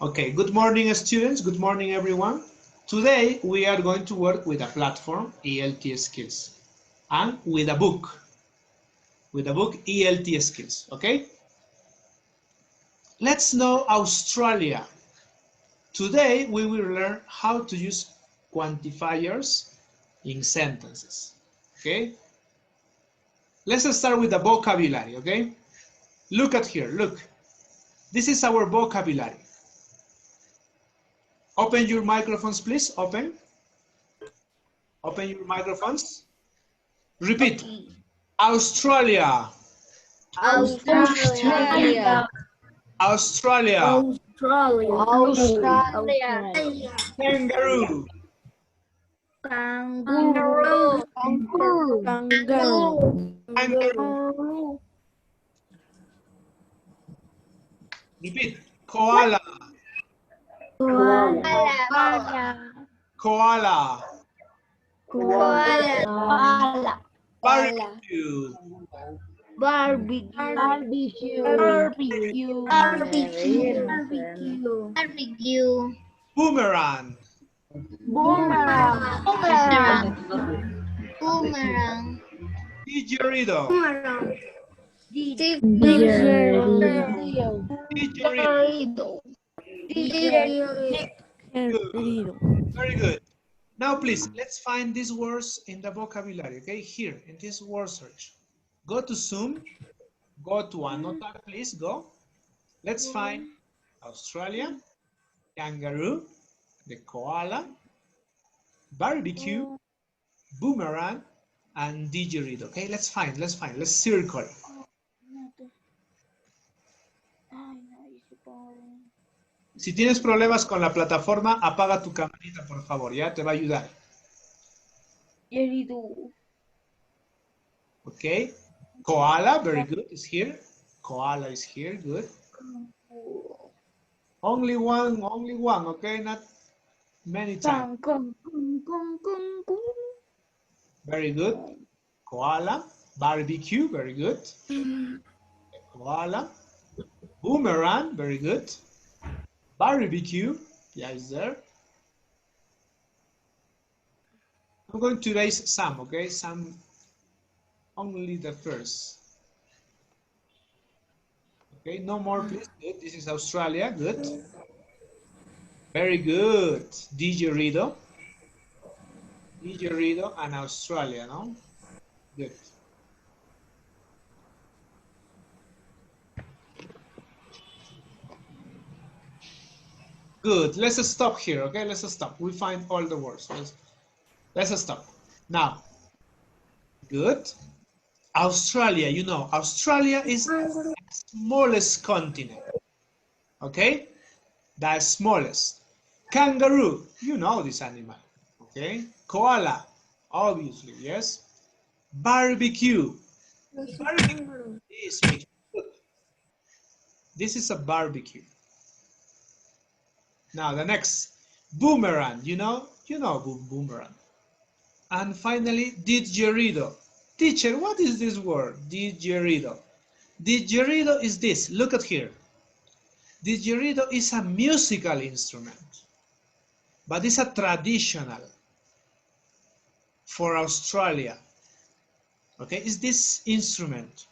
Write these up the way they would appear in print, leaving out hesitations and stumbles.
Okay, good morning, students. Good morning, everyone. Today, we are going to work with a platform, ELT Skills, and with a book, ELT Skills, okay? Let's know Australia. Today, we will learn how to use quantifiers in sentences, okay? Let's start with the vocabulary, okay? Look at here, look. This is our vocabulary. Open your microphones, please, open. Open your microphones. Repeat. Okay. Australia. Australia. Australia. Australia. Kangaroo. Kangaroo. Kangaroo. Repeat. Koala. Koala. Koala. Barbecue. Barbecue. Boomerang. Boomerang. Didgeridoo. Didgeridoo. Good. Very good. Now, please, let's find these words in the vocabulary, okay? Here, in this word search. Go to Zoom. Go to Anota, please, go. Let's find Australia, kangaroo, the koala, barbecue, boomerang, and didgeridoo. Okay, let's circle. Si tienes problemas con la plataforma, apaga tu camarita, por favor, ya te va a ayudar. Okay, koala, very good, is here. Koala is here, good. Only one, okay, not many times. Very good. Koala, barbecue, very good. Koala, boomerang, very good. Barbecue, yeah, is there. I'm going to erase some, okay? Some, only the first. Okay, no more, please. Good. This is Australia, good. Very good. Didgeridoo. Didgeridoo and Australia, no? Good. Good. Let's stop here, okay? Let's stop. We find all the words. Let's stop. Now, good. Australia, you know, Australia is the smallest continent, okay? The smallest. Kangaroo, you know this animal, okay? Koala, obviously, yes. Barbecue. Barbecue is this is a barbecue. Now the next, boomerang, you know boomerang. And finally, didgeridoo. Teacher, what is this word? Didgeridoo. Didgeridoo is this. Look at here. Didgeridoo is a musical instrument, but it's a traditional for Australia. Okay, is this instrument?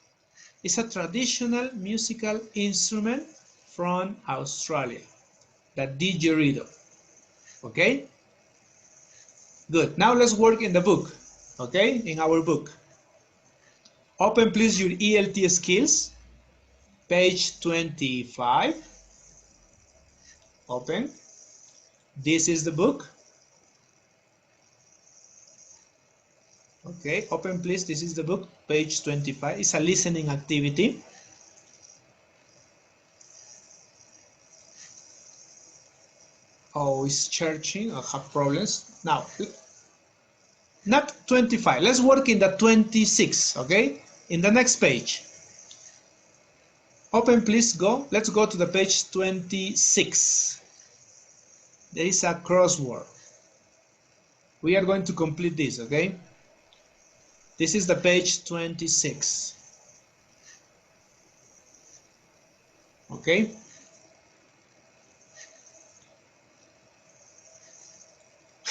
It's a traditional musical instrument from Australia, the didgeridoo. Okay? Good. Now let's work in the book. Okay? In our book. Open please your ELT skills, page 25. Open. This is the book. Okay, open please. This is the book, page 25. It's a listening activity. Oh, it's searching. I have problems. Now, not 25. Let's work in the 26, okay? In the next page. Open please, go. Let's go to the page 26. There is a crossword. We are going to complete this, okay? This is the page 26. Okay?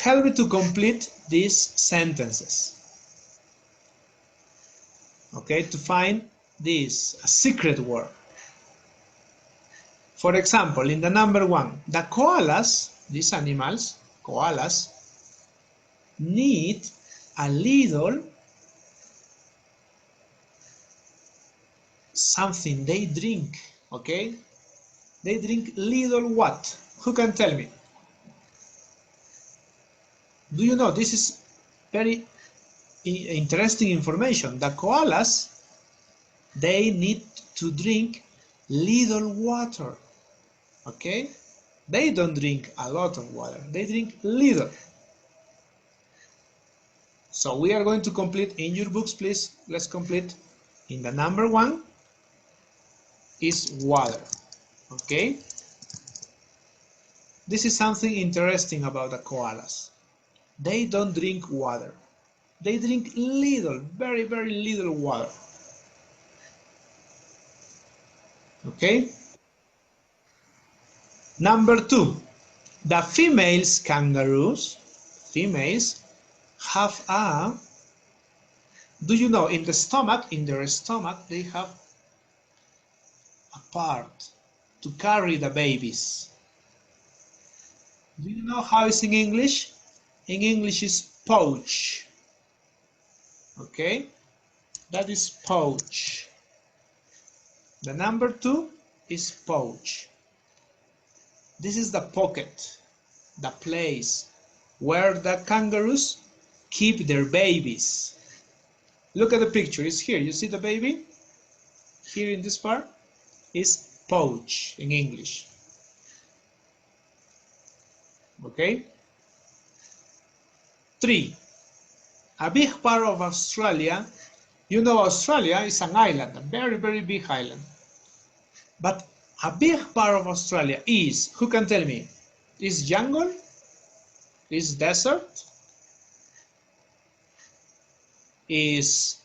help me to complete these sentences. Okay, to find this, a secret word. For example, in the number 1, the koalas, these animals, koalas, need a little something they drink, okay? They drink little what? Who can tell me? Do you know, this is very interesting information. The koalas, they need to drink little water, okay? They don't drink a lot of water, they drink little. So we are going to complete in your books, please. Let's complete in the number 1 is water, okay? This is something interesting about the koalas. They don't drink water. They drink little, very, very little water. Okay? Number 2, the females kangaroos, females, have a, do you know, in the stomach, in their stomach, they have a part to carry the babies. Do you know how it's in English? In English is pouch. Okay? That is pouch. The number 2 is pouch. This is the pocket, the place where the kangaroos keep their babies. Look at the picture, it's here. You see the baby? Here in this part is pouch in English. Okay? 3. A big part of Australia, you know Australia is an island, a very, very big island. But a big part of Australia is, who can tell me? Is jungle? Is desert? Is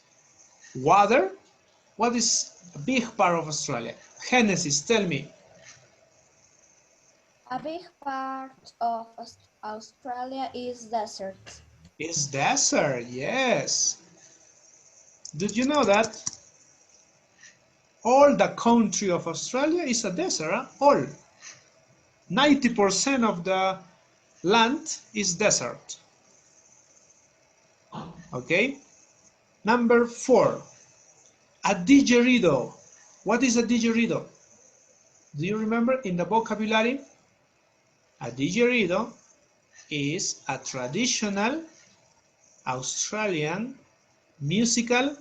water? What is a big part of Australia? Genesis, tell me. A big part of Australia is desert. Is desert, yes. Did you know that all the country of Australia is a desert? Huh? All. 90% of the land is desert. Okay? Number 4, a didgeridoo. What is a didgeridoo? Do you remember in the vocabulary? A didgeridoo is a traditional Australian musical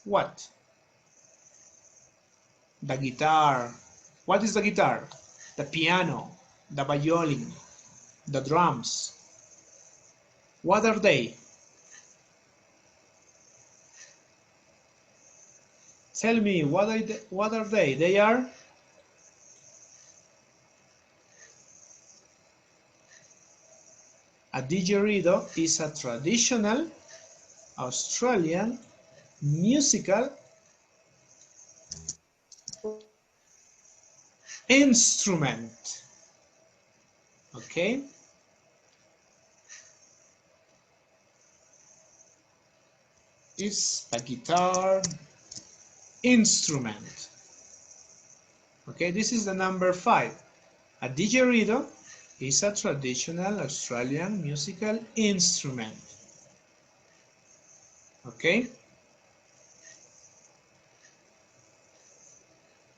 what? The guitar. What is the guitar? The piano, the violin, the drums. What are they? Tell me, what are they? They are a didgeridoo is a traditional Australian musical instrument. Okay? It's a guitar instrument. Okay, this is the number 5. A didgeridoo is a traditional Australian musical instrument. Okay?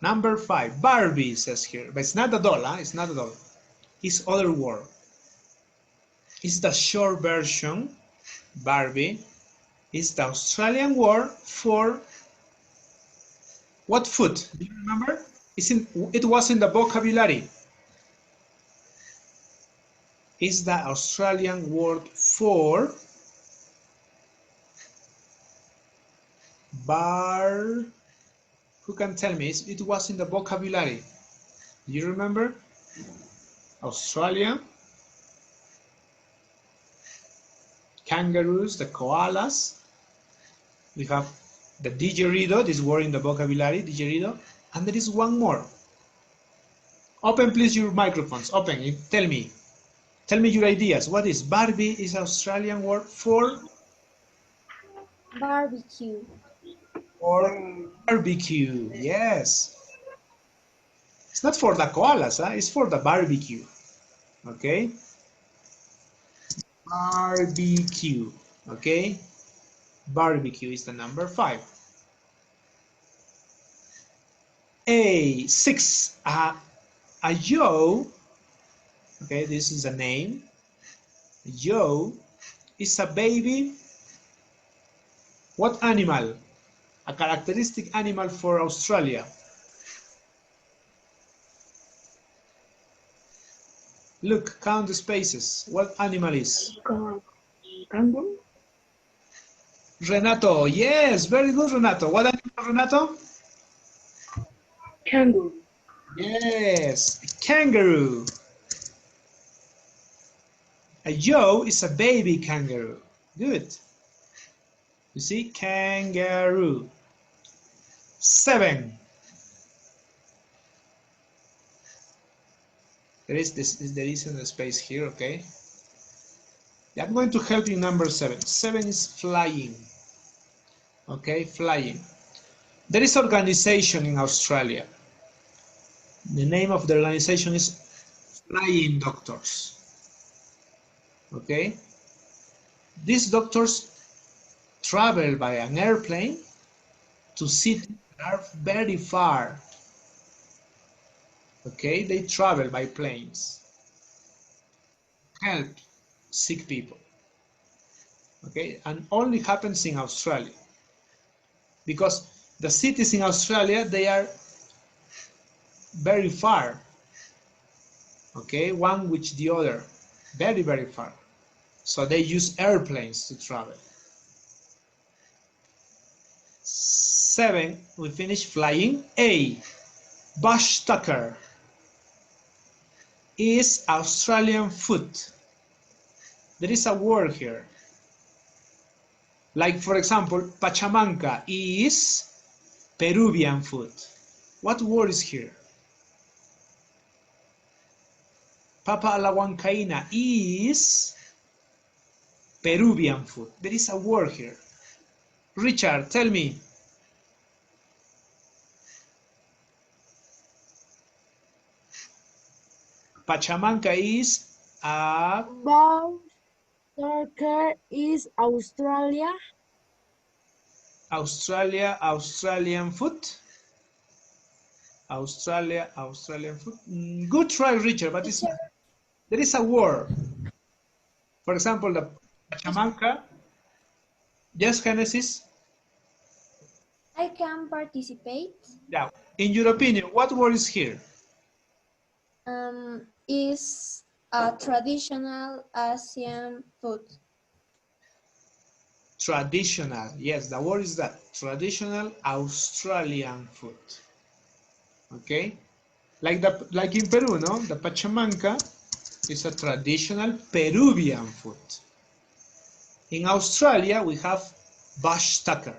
Number 5, Barbie says here, but it's not a doll, huh? It's not a doll. It's other word. It's the short version. Barbie is the Australian word for what food? Do you remember? It was in the vocabulary. It's the Australian word for bar. Who can tell me? It was in the vocabulary. Do you remember? Australia, kangaroos, the koalas. We have the didgeridoo, this word in the vocabulary, didgeridoo. And there is one more. Open please your microphones, open, tell me. Tell me your ideas. What is Barbie is Australian word for? Barbecue. For barbecue, yes. It's not for the koalas, huh? It's for the barbecue. Okay? Barbecue. Okay? Barbecue is the number 5. A6. A Joe. Okay, this is a name. Joe is a baby. What animal? A characteristic animal for Australia. Look, count the spaces. What animal is? Kangaroo? Renato. Yes, very good, Renato. What animal, Renato? Kangaroo. Yes, kangaroo. A Joe is a baby kangaroo. Good. You see, kangaroo. 7. There is in the space here, okay? I'm going to help you number 7. 7 is flying. Okay, flying. There is organization in Australia. The name of the organization is Flying Doctors. Okay? These doctors travel by an airplane to cities that are very far. Okay? They travel by planes. Help sick people. Okay? And only happens in Australia. Because the cities in Australia, they are very far. Okay? One with the other. Very, very far. So they use airplanes to travel. 7, we finish flying. A, bush tucker is Australian food. There is a word here. Like, for example, pachamanca is Peruvian food. What word is here? Papa a la huancaína is Peruvian food. There is a word here. Richard, tell me. Pachamanca is Bush tucker is Australian food. Australian food. Good try, Richard, but it's, there is a word. For example, the Pachamanca. Yes, Genesis? I can participate. Yeah. In your opinion, what word is here? Is a traditional Asian food. Traditional. Yes, the word is that. Traditional Australian food. Okay? Like in Peru, no? The Pachamanca is a traditional Peruvian food. In Australia, we have bush tucker,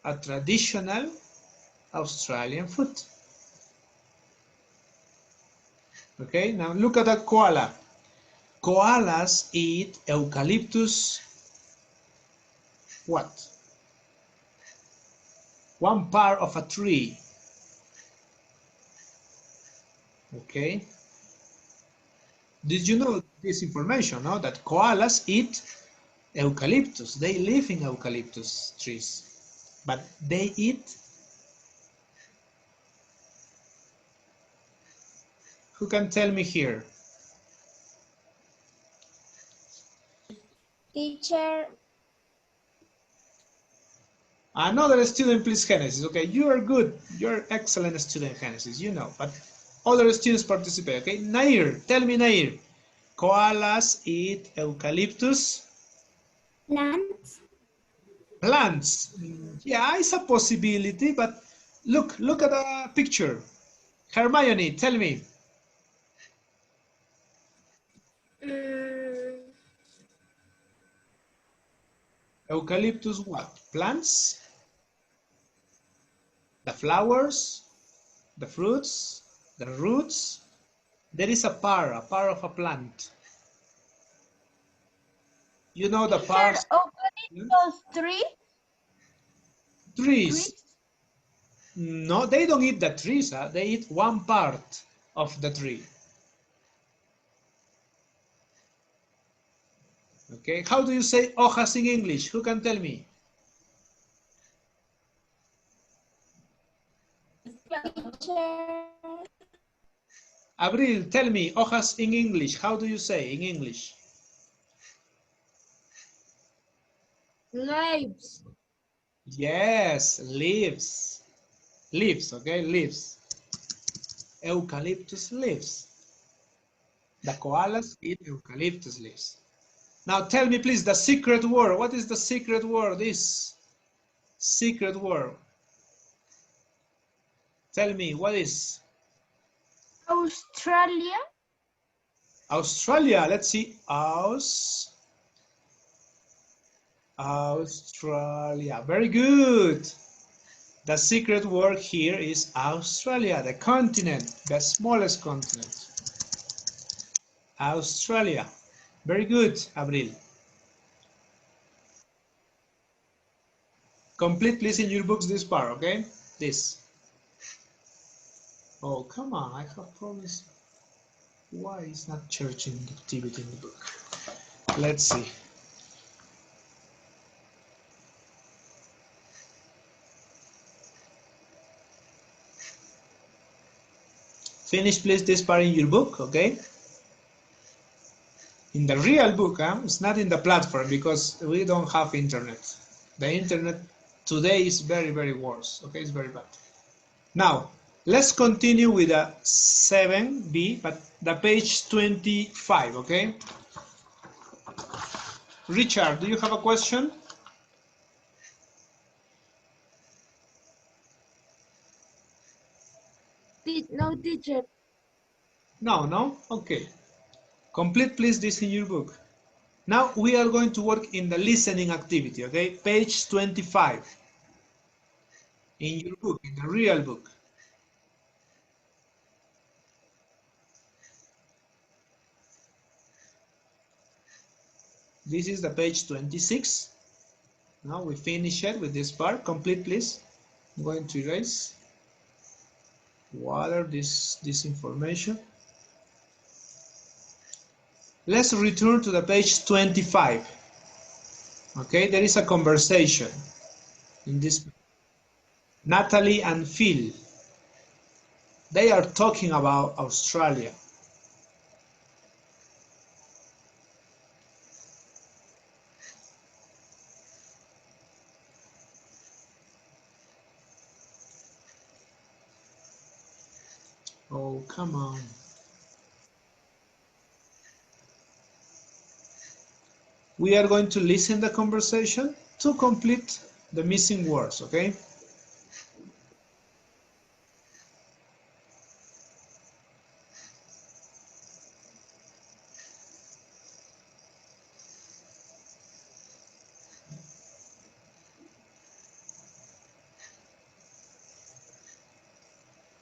a traditional Australian food. Okay, now look at that koala. Koalas eat eucalyptus, what? One part of a tree. Okay. Did you know this information, no? That koalas eat eucalyptus. They live in eucalyptus trees. But they eat. Who can tell me here? Teacher. Another student, please, Genesis. Okay, you are good. You're an excellent student, Genesis, you know. But other students participate, okay? Nair, tell me, Nair. Koalas eat eucalyptus. Plants. Plants. Yeah, it's a possibility, but look at the picture. Hermione, tell me. Eucalyptus what? Plants? The flowers? The fruits? The roots? There is a par of a plant. You know the Teacher, pars? opening those trees. Trees. No, they don't eat the trees. Huh? They eat one part of the tree. Okay, how do you say hojas in English? Who can tell me? Teacher. Abril, tell me, hojas in English. How do you say in English? Leaves. Yes, leaves. Leaves, okay, leaves. Eucalyptus leaves. The koalas eat eucalyptus leaves. Now tell me please the secret word. What is the secret word? This secret word. Tell me, what is? Australia. Australia. Let's see. Australia. Very good. The secret word here is Australia, the continent, the smallest continent. Australia. Very good, Abril. Complete, please, in your books this part, okay? This. Oh, come on, I have promised. Why is not churching the activity in the book? Let's see. Finish, please, this part in your book, okay? In the real book, it's not in the platform because we don't have internet. The internet today is very, very worse, okay? It's very bad. Now, let's continue with the 7B, but the page 25, okay? Richard, do you have a question? No, teacher. No? Okay. Complete, please, this in your book. Now we are going to work in the listening activity, okay? Page 25 in your book, in the real book. This is the page 26. Now we finish it with this part. Complete, please. I'm going to erase, water this information. Let's return to the page 25. Okay, there is a conversation in this. Natalie and Phil, they are talking about Australia. Oh, come on. We are going to listen the conversation to complete the missing words, okay?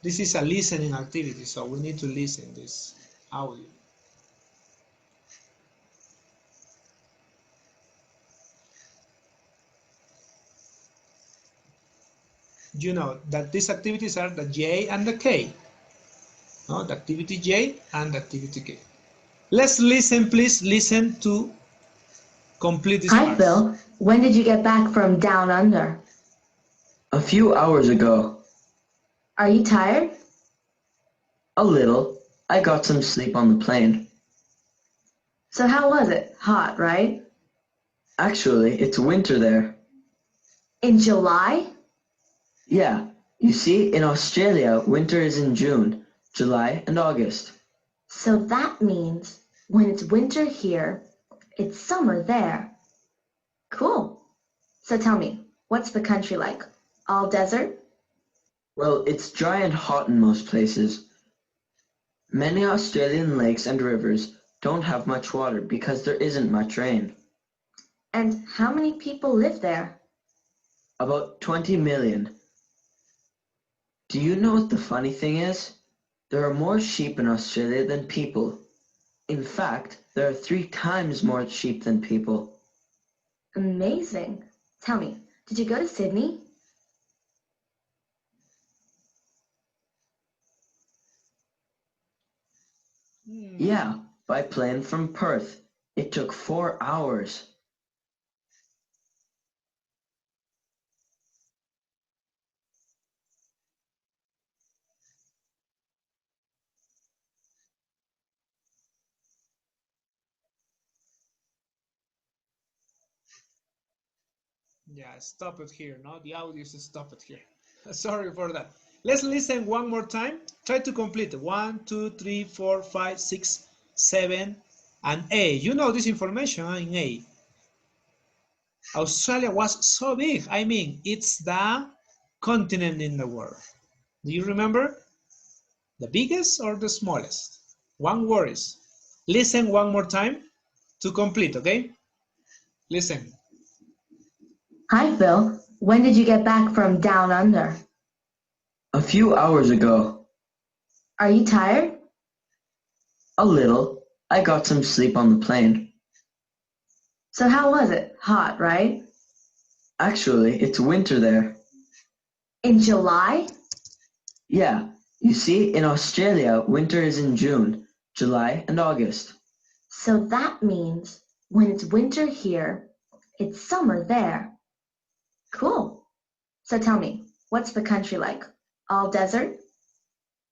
This is a listening activity, so we need to listen this audio. You know that these activities are the J and the K. No, the activity J and the activity K. Let's listen, please listen to complete this Hi, part. Phil. When did you get back from down under? A few hours ago. Are you tired? A little. I got some sleep on the plane. So how was it? Hot, right? Actually, it's winter there. In July? Yeah. You see, in Australia, winter is in June, July, and August. So that means when it's winter here, it's summer there. Cool. So tell me, what's the country like? All desert? Well, it's dry and hot in most places. Many Australian lakes and rivers don't have much water because there isn't much rain. And how many people live there? About 20 million. Do you know what the funny thing is? There are more sheep in Australia than people. In fact, there are 3 times more sheep than people. Amazing. Tell me, did you go to Sydney? Yeah, by plane from Perth. It took 4 hours. Yeah, stop it here, no? The audio is stop it here. Sorry for that. Let's listen one more time. Try to complete 1, 2, 3, 4, 5, 6, 7, and A. You know this information in A. Australia was so big. I mean, it's the continent in the world. Do you remember? The biggest or the smallest? One word is. Listen one more time to complete, okay? Listen. Hi, Phil. When did you get back from down under? A few hours ago. Are you tired? A little. I got some sleep on the plane. So how was it? Hot, right? Actually, it's winter there. In July? Yeah, you see, in Australia, winter is in June, July, and August. So that means when it's winter here, it's summer there. Cool. So tell me, what's the country like? All desert?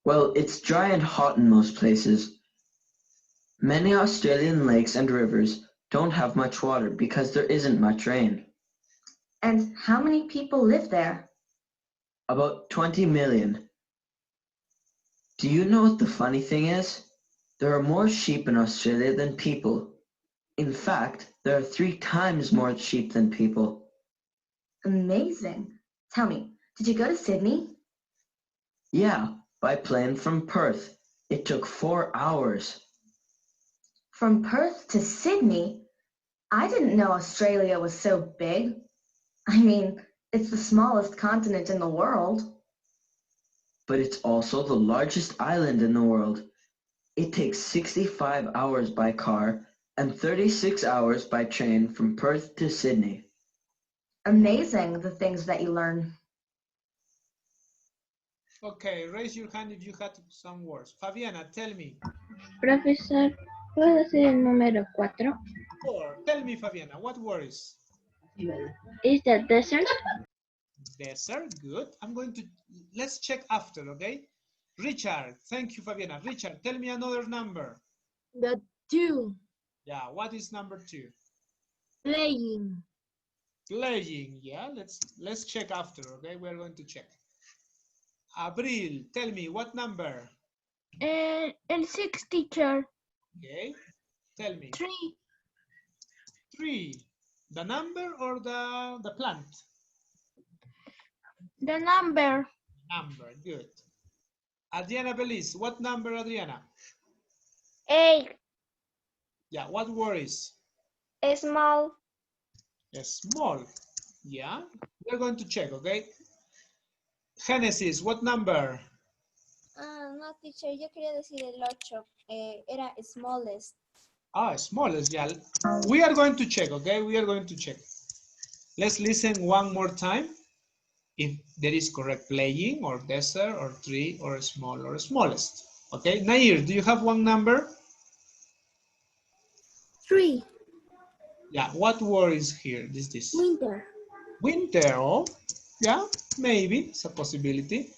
Well, it's dry and hot in most places. Many Australian lakes and rivers don't have much water because there isn't much rain. And how many people live there? About 20 million. Do you know what the funny thing is? There are more sheep in Australia than people. In fact, there are 3 times more sheep than people. Amazing. Tell me, did you go to Sydney? Yeah, by plane from Perth. It took 4 hours. From Perth to Sydney? I didn't know Australia was so big. I mean, it's the smallest continent in the world. But it's also the largest island in the world. It takes 65 hours by car and 36 hours by train from Perth to Sydney. Amazing, the things that you learn. Okay, raise your hand if you had some words. Fabiana, tell me. Profesor, ¿puedo decir el número 4? 4. Tell me, Fabiana, what word is? Is the desert? Desert, good. Let's check after, okay? Richard, thank you, Fabiana. Richard, tell me another number. The 2. Yeah, what is number 2? Playing. Playing, yeah, let's check after, okay? We're going to check. Abril, tell me, what number? El 6, teacher. Okay, tell me. 3. 3. The number or the plant? The number. Number, good. Adriana Beliz, what number, Adriana? 8. Yeah, what word is? Small. Small. Yeah, we're going to check, okay? Genesis, what number? No, teacher, yo quería decir el 8. Era smallest. Smallest, yeah. We are going to check, okay? We are going to check. Let's listen one more time. If there is correct playing or desert or tree or small or smallest. Okay, Nair, do you have one number? 3. Yeah, what word is here? This. Winter. Winter, oh, yeah, maybe, it's a possibility.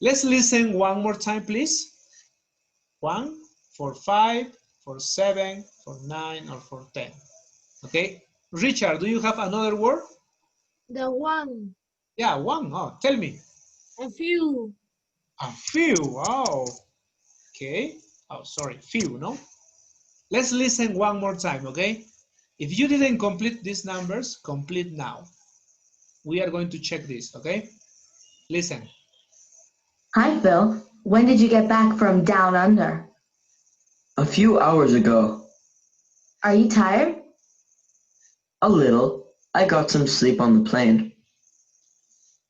Let's listen one more time, please. 1, for 5, for 7, for 9, or for 10. Okay, Richard, do you have another word? The 1. Yeah, 1, oh, tell me. A few. A few, oh, okay. Oh, sorry, few, no? Let's listen one more time, okay? If you didn't complete these numbers, complete now. We are going to check this, okay? Listen. Hi, Phil. When did you get back from down under? A few hours ago. Are you tired? A little. I got some sleep on the plane.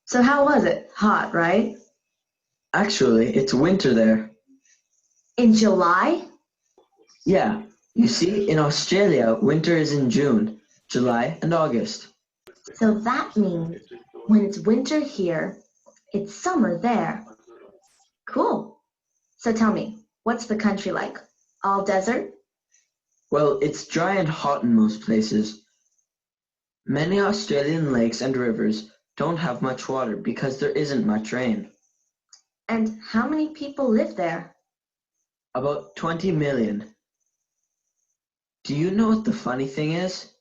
So how was it? Hot, right? Actually, it's winter there. In July? Yeah, you see, in Australia, winter is in June, July, and August. So that means when it's winter here, it's summer there. Cool. So tell me, what's the country like? All desert? Well, it's dry and hot in most places. Many Australian lakes and rivers don't have much water because there isn't much rain. And how many people live there? About 20 million. Do you know what the funny thing is?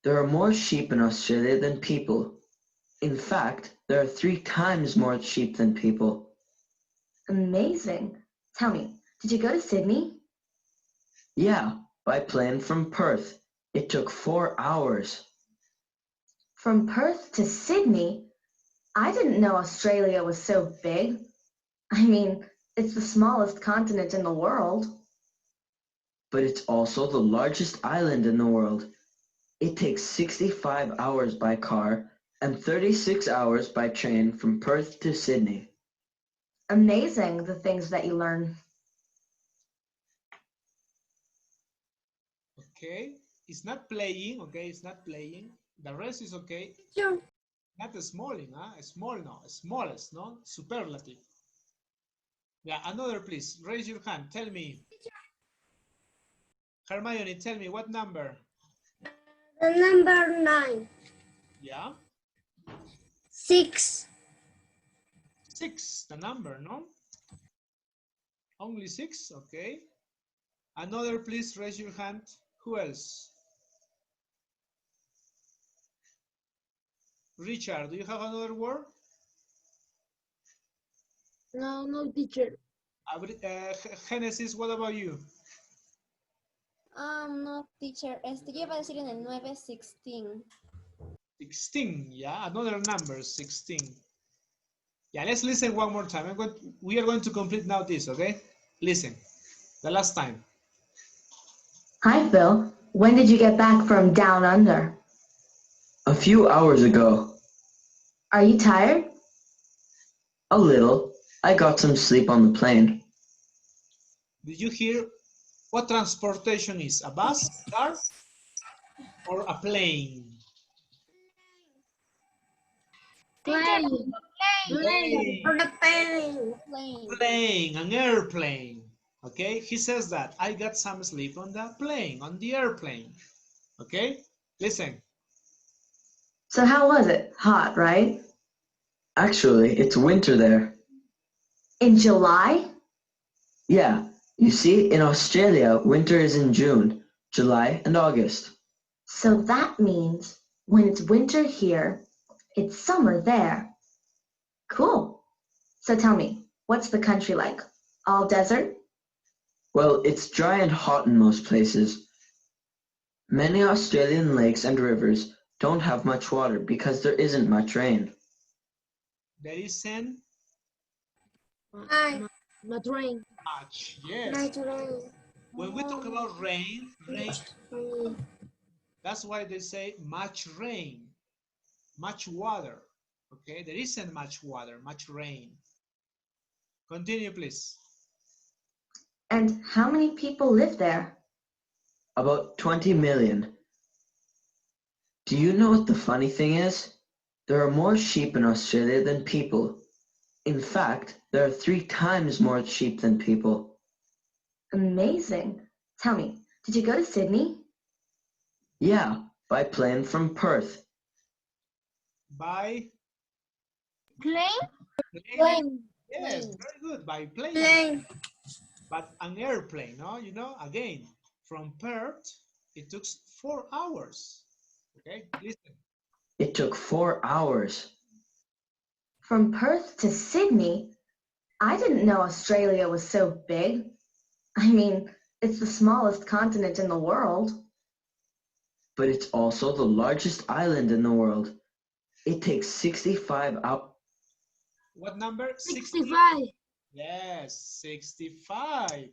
There are more sheep in Australia than people. In fact, there are 3 times more sheep than people. Amazing. Tell me, did you go to Sydney? Yeah, by plane from Perth. It took 4 hours. From Perth to Sydney? I didn't know Australia was so big. I mean, it's the smallest continent in the world. But it's also the largest island in the world. It takes 65 hours by car and 36 hours by train from Perth to Sydney. Amazing, the things that you learn. Okay, it's not playing, okay, it's not playing. The rest is okay. Sure. Not smalling, huh? Small, no, smallest, no? Superlative. Yeah, another, please. Raise your hand. Tell me. Hermione, tell me what number? The number 9. Yeah, 6. 6, the number, no? Only 6, okay. Another, please raise your hand. Who else? Richard, do you have another word? No, teacher. Genesis, what about you? No, teacher. Yo iba a decir en el 9, 16. 16, yeah, another number, 16. Yeah, let's listen one more time. We are going to complete now this, okay? Listen, the last time. Hi, Phil. When did you get back from down under? A few hours ago. Are you tired? A little. I got some sleep on the plane. Did you hear what transportation is? A bus, car, or a plane? Plane. Plane. Plane, an airplane. Okay, he says that I got some sleep on the plane, on the airplane. Okay, listen. So how was it? Hot, right? Actually, it's winter there. In July? Yeah, you see, in Australia, winter is in June, July, and August. So that means when it's winter here, it's summer there. Cool. So tell me, what's the country like? All desert? Well, it's dry and hot in most places. Many Australian lakes and rivers don't have much water because there isn't much rain. There isn't Not rain. much, yes. When we talk about rain, that's why they say much rain, much water. Okay, there isn't much water, much rain. Continue, please. And how many people live there? About 20 million. Do you know what the funny thing is? There are more sheep in Australia than people. In fact, there are 3 times more sheep than people. Amazing. Tell me, did you go to Sydney? Yeah, by plane from Perth. By Plane? plane. Yes, very good. By plane. But an airplane, no? You know, again, from Perth, it took 4 hours. Okay, listen. It took 4 hours. From Perth to Sydney? I didn't know Australia was so big. I mean, it's the smallest continent in the world. But it's also the largest island in the world. It takes 65 hours. What number? 65. Yes, 65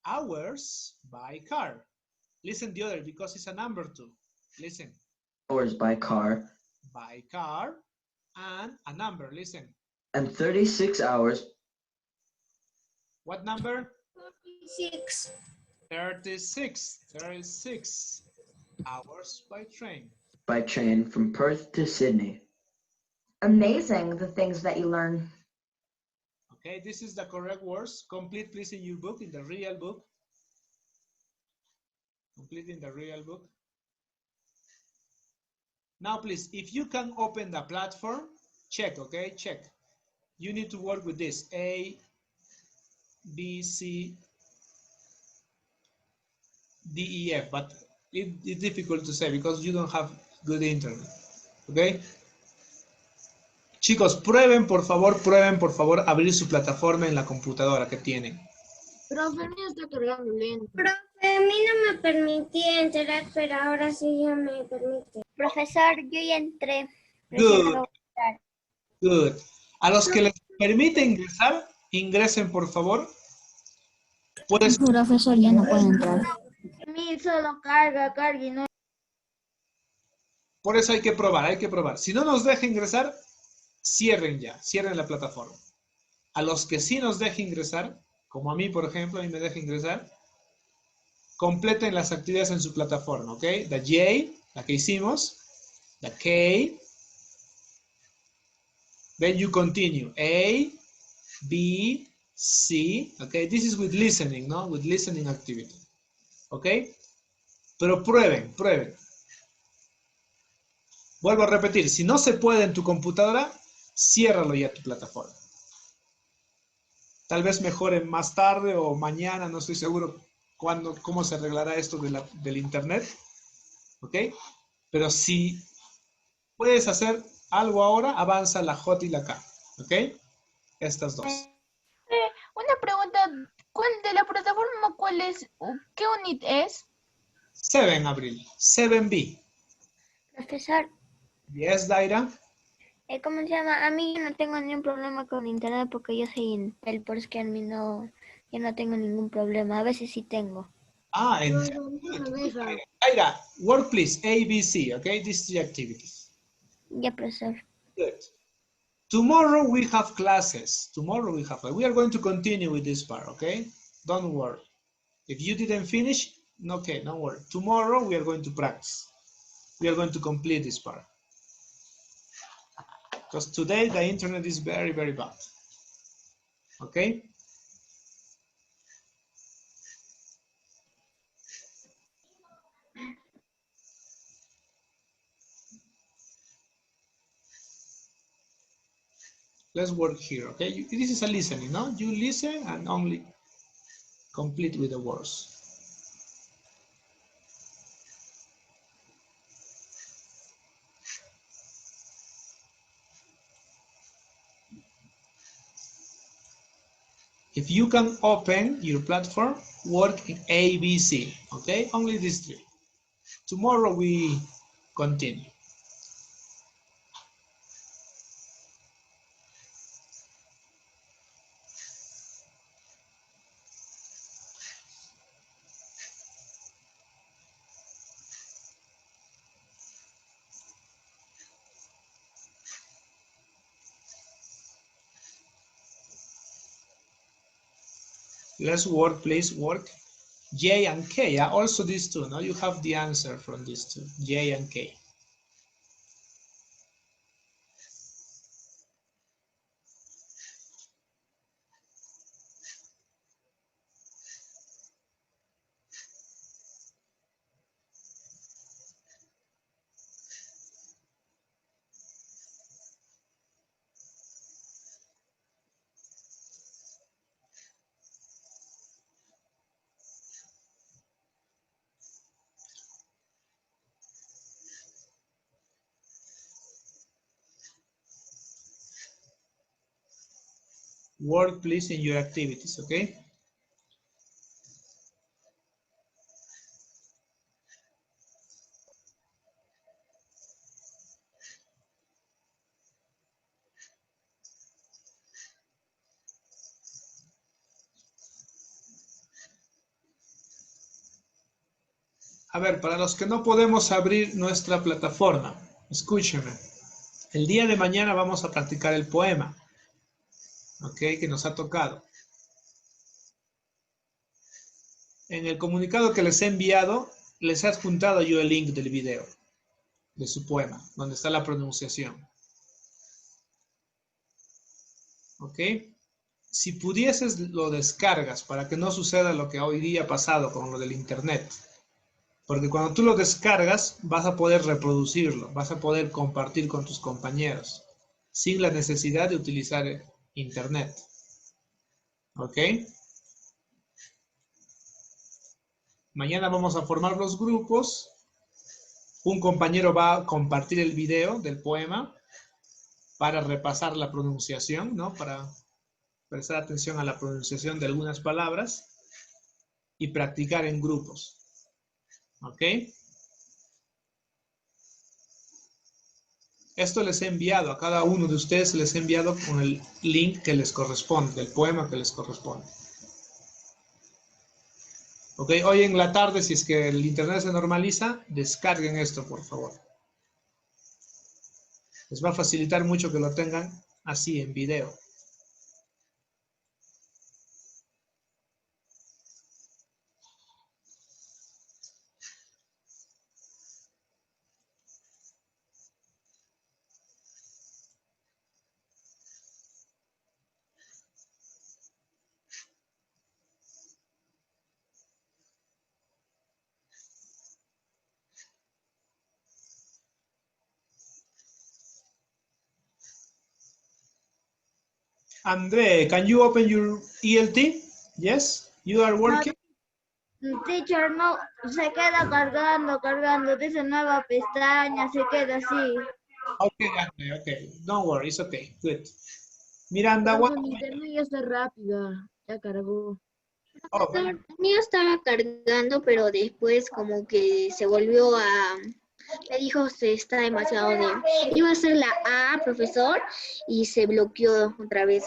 hours by car. Listen the other because it's a number 2. Listen. Hours by car. By car and a number. Listen. And 36 hours. What number? Six. 36 hours by train. By train from Perth to Sydney. Amazing, the things that you learn. Okay, this is the correct words. Complete, please, in your book, in the real book. Complete in the real book. Now, please, if you can open the platform, check, okay? Check. You need to work with this. A, B, C, D, E, F. But it's difficult to say because you don't have good internet. Okay? Chicos, prueben por favor, abrir su plataforma en la computadora que tienen. Profe, el mío está cargando lento. Profe, a mí no me permitía entrar, pero ahora sí ya me permite. Profesor, yo ya entré. Good. Good. A los que les permite ingresar, ingresen por favor. Puedes... Profesor, ya no puede entrar. A mí solo carga y no. Por eso hay que probar. Si no nos deja ingresar, cierren la plataforma. A los que sí nos deja ingresar, como a mí, por ejemplo, a mí me deja ingresar, completen las actividades en su plataforma, ¿ok? The J, la que hicimos, the K, then you continue, A, B, C, okay? This is with listening, ¿no? With listening activity, ¿ok? Pero prueben. Vuelvo a repetir, si no se puede en tu computadora, ciérralo ya tu plataforma. Tal vez mejore más tarde o mañana, no estoy seguro cómo se arreglará esto del internet, ¿ok? Pero si puedes hacer algo ahora, avanza la J y la K, ¿ok? Estas dos. Una pregunta, ¿cuál de la plataforma, cuál es, qué unit es? 7, Abril, 7B. Profesor, Yes, Daira. ¿cómo se llama? A mí yo no tengo ningún problema con internet porque yo soy Intel, por eso que a mí yo no tengo ningún problema. A veces sí tengo. Daira, work please, A, B, C, okay? These 3 activities. Ya, profesor. Good. Tomorrow we have classes. We are going to continue with this part, okay? Don't worry. If you didn't finish, okay, don't worry. Tomorrow we are going to practice. We are going to complete this part. Because today the internet is very, very bad. Okay? Let's work here, okay? This is a listening, no? You listen and only complete with the words. If you can open your platform, work in A, B, C, okay? Only these 3. Tomorrow we continue. Let's work, please, work. J and K, also these 2, no? You have the answer from these 2, J and K. Work, please, in your activities, okay? A ver, para los que no podemos abrir nuestra plataforma, escúchenme. El día de mañana vamos a practicar el poema, ¿ok? Que nos ha tocado. En el comunicado que les he enviado, les he adjuntado yo el link del video, de su poema, donde está la pronunciación. ¿Ok? Si pudieses, lo descargas para que no suceda lo que hoy día ha pasado con lo del internet. Porque cuando tú lo descargas, vas a poder reproducirlo, vas a poder compartir con tus compañeros, sin la necesidad de utilizar internet. ¿Ok? Mañana vamos a formar los grupos. Un compañero va a compartir el video del poema para repasar la pronunciación, ¿no? Para prestar atención a la pronunciación de algunas palabras y practicar en grupos. ¿Ok? Esto les he enviado, a cada uno de ustedes les he enviado con el link que les corresponde, del poema que les corresponde. ¿Ok? Hoy en la tarde, si es que el internet se normaliza, descarguen esto, por favor. Les va a facilitar mucho que lo tengan así en video. André, can you open your ELT? Yes, you are working. Teacher, no, se queda cargando, dice nueva pestaña, se queda así. Okay, André, okay. Don't worry, it's okay. Good. Miranda, what? Mi internet ya está rápida, ya cargó. Oh, El mío estaba cargando, pero después como que se volvió a... Me dijo se está demasiado de... Iba a hacer la A, profesor, y se bloqueó otra vez.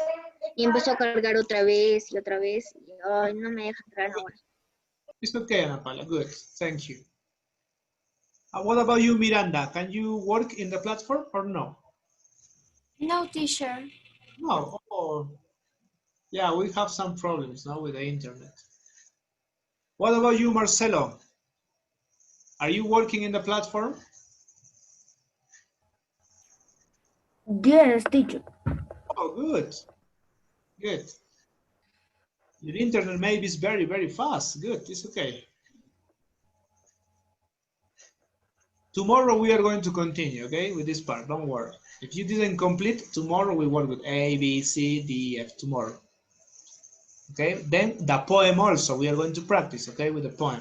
Y empezó a cargar otra vez y otra vez. Y ay, no me deja entrar ahora. it's okay, Ana Paula. Good. Thank you. What about you, Miranda? Can you work in the platform or no? No, teacher. No. Oh, yeah, we have some problems now with the internet. What about you, Marcelo? Are you working in the platform? Yes, teacher. Oh, good. Good. Your internet maybe is very, very fast. Good. It's okay. Tomorrow we are going to continue, okay, with this part. Don't worry. If you didn't complete, tomorrow we work with A, B, C, D, F tomorrow. Okay, then the poem also, we are going to practice, okay, with the poem.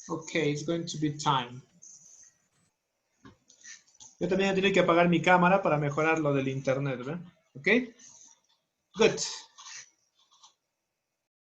Okay, it's going to be time. Yo también tengo que apagar mi cámara para mejorar lo del internet, ¿verdad? Okay, good.